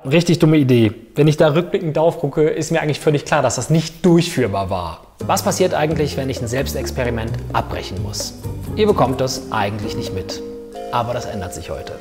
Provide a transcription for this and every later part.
Richtig dumme Idee. Wenn ich da rückblickend drauf gucke, ist mir eigentlich völlig klar, dass das nicht durchführbar war. Was passiert eigentlich, wenn ich ein Selbstexperiment abbrechen muss? Ihr bekommt das eigentlich nicht mit. Aber das ändert sich heute.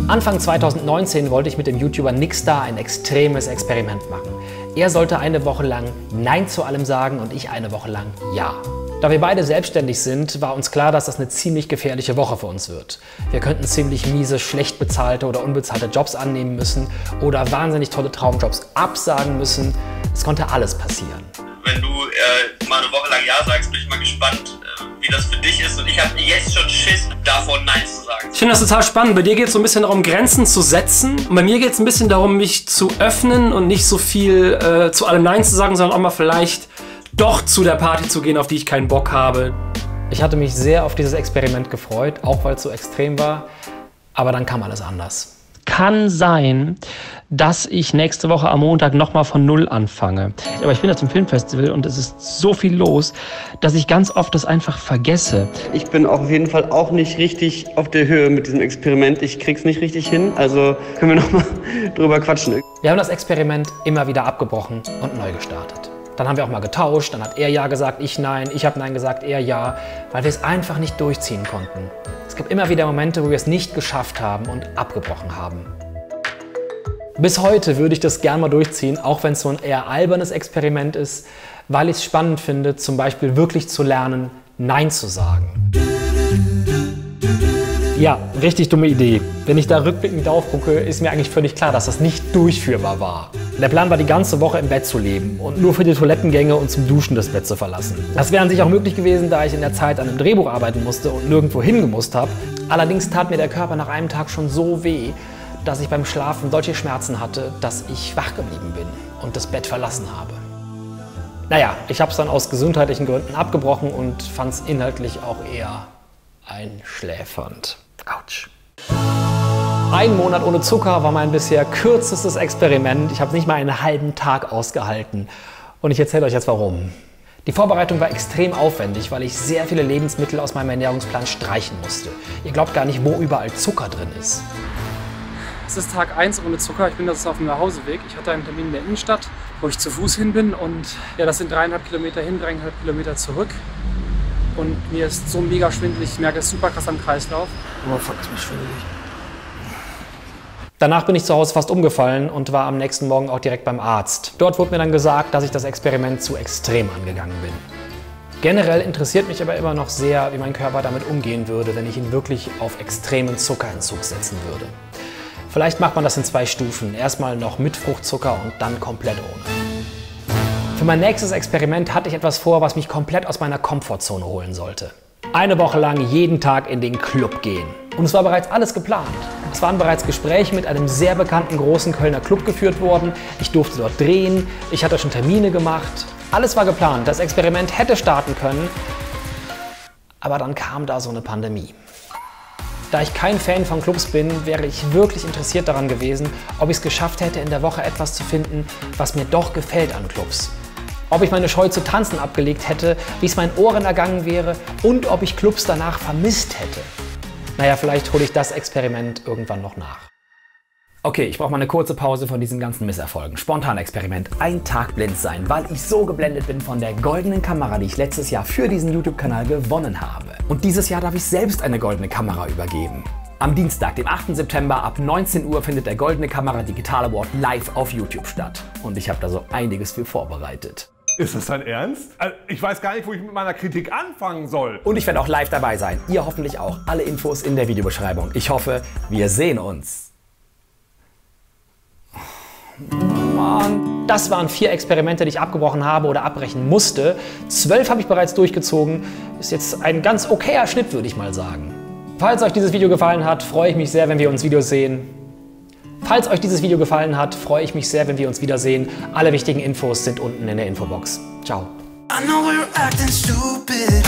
Anfang 2019 wollte ich mit dem YouTuber Nixstar ein extremes Experiment machen. Er sollte eine Woche lang Nein zu allem sagen und ich eine Woche lang Ja. Da wir beide selbstständig sind, war uns klar, dass das eine ziemlich gefährliche Woche für uns wird. Wir könnten ziemlich miese, schlecht bezahlte oder unbezahlte Jobs annehmen müssen oder wahnsinnig tolle Traumjobs absagen müssen. Es konnte alles passieren. Wenn du mal eine Woche lang Ja sagst, bin ich mal gespannt, wie das für dich ist. Und ich habe jetzt schon Schiss davon, Nein zu sagen. Ich finde das total spannend. Bei dir geht es so ein bisschen darum, Grenzen zu setzen. Und bei mir geht es ein bisschen darum, mich zu öffnen und nicht so viel zu allem Nein zu sagen, sondern auch mal vielleicht doch zu der Party zu gehen, auf die ich keinen Bock habe. Ich hatte mich sehr auf dieses Experiment gefreut, auch weil es so extrem war. Aber dann kam alles anders. Kann sein, dass ich nächste Woche am Montag nochmal von Null anfange. Aber ich bin jetzt im Filmfestival und es ist so viel los, dass ich ganz oft das einfach vergesse. Ich bin auf jeden Fall auch nicht richtig auf der Höhe mit diesem Experiment. Ich krieg's nicht richtig hin, also können wir nochmal drüber quatschen. Wir haben das Experiment immer wieder abgebrochen und neu gestartet. Dann haben wir auch mal getauscht, dann hat er Ja gesagt, ich Nein, ich habe Nein gesagt, er Ja, weil wir es einfach nicht durchziehen konnten. Es gibt immer wieder Momente, wo wir es nicht geschafft haben und abgebrochen haben. Bis heute würde ich das gerne mal durchziehen, auch wenn es so ein eher albernes Experiment ist, weil ich es spannend finde, zum Beispiel wirklich zu lernen, Nein zu sagen. Ja, richtig dumme Idee. Wenn ich da rückblickend drauf gucke, ist mir eigentlich völlig klar, dass das nicht durchführbar war. Der Plan war, die ganze Woche im Bett zu leben und nur für die Toilettengänge und zum Duschen das Bett zu verlassen. Das wäre an sich auch möglich gewesen, da ich in der Zeit an einem Drehbuch arbeiten musste und nirgendwo hingemusst habe. Allerdings tat mir der Körper nach einem Tag schon so weh, dass ich beim Schlafen solche Schmerzen hatte, dass ich wach geblieben bin und das Bett verlassen habe. Naja, ich habe es dann aus gesundheitlichen Gründen abgebrochen und fand es inhaltlich auch eher einschläfernd. Autsch. Ein Monat ohne Zucker war mein bisher kürzestes Experiment. Ich habe nicht mal einen halben Tag ausgehalten. Und ich erzähle euch jetzt warum. Die Vorbereitung war extrem aufwendig, weil ich sehr viele Lebensmittel aus meinem Ernährungsplan streichen musste. Ihr glaubt gar nicht, wo überall Zucker drin ist. Es ist Tag 1 ohne Zucker. Ich bin jetzt auf dem Nachhauseweg. Ich hatte einen Termin in der Innenstadt, wo ich zu Fuß hin bin. Und ja, das sind 3,5 Kilometer hin, 3,5 Kilometer zurück. Und mir ist so mega schwindelig. Ich merke es super krass am Kreislauf. Oh fuck, ist mir schwindelig. Danach bin ich zu Hause fast umgefallen und war am nächsten Morgen auch direkt beim Arzt. Dort wurde mir dann gesagt, dass ich das Experiment zu extrem angegangen bin. Generell interessiert mich aber immer noch sehr, wie mein Körper damit umgehen würde, wenn ich ihn wirklich auf extremen Zuckerentzug setzen würde. Vielleicht macht man das in 2 Stufen. Erstmal noch mit Fruchtzucker und dann komplett ohne. Für mein nächstes Experiment hatte ich etwas vor, was mich komplett aus meiner Komfortzone holen sollte. Eine Woche lang jeden Tag in den Club gehen. Und es war bereits alles geplant. Es waren bereits Gespräche mit einem sehr bekannten großen Kölner Club geführt worden. Ich durfte dort drehen, ich hatte schon Termine gemacht. Alles war geplant, das Experiment hätte starten können. Aber dann kam da so eine Pandemie. Da ich kein Fan von Clubs bin, wäre ich wirklich interessiert daran gewesen, ob ich es geschafft hätte, in der Woche etwas zu finden, was mir doch gefällt an Clubs. Ob ich meine Scheu zu tanzen abgelegt hätte, wie es meinen Ohren ergangen wäre und ob ich Clubs danach vermisst hätte. Naja, vielleicht hole ich das Experiment irgendwann noch nach. Okay, ich brauche mal eine kurze Pause von diesen ganzen Misserfolgen. Spontan-Experiment, ein Tag blind sein, weil ich so geblendet bin von der goldenen Kamera, die ich letztes Jahr für diesen YouTube-Kanal gewonnen habe. Und dieses Jahr darf ich selbst eine goldene Kamera übergeben. Am Dienstag, dem 8. September ab 19 Uhr findet der Goldene Kamera Digital Award live auf YouTube statt. Und ich habe da so einiges für vorbereitet. Ist das dein Ernst? Also ich weiß gar nicht, wo ich mit meiner Kritik anfangen soll. Und ich werde auch live dabei sein. Ihr hoffentlich auch. Alle Infos in der Videobeschreibung. Ich hoffe, wir sehen uns. Mann. Das waren 4 Experimente, die ich abgebrochen habe oder abbrechen musste. 12 habe ich bereits durchgezogen. Ist jetzt ein ganz okayer Schnitt, würde ich mal sagen. Falls euch dieses Video gefallen hat, freue ich mich sehr, wenn wir uns Videos sehen. Falls euch dieses Video gefallen hat, freue ich mich sehr, wenn wir uns wiedersehen. Alle wichtigen Infos sind unten in der Infobox. Ciao. I know we're acting stupid.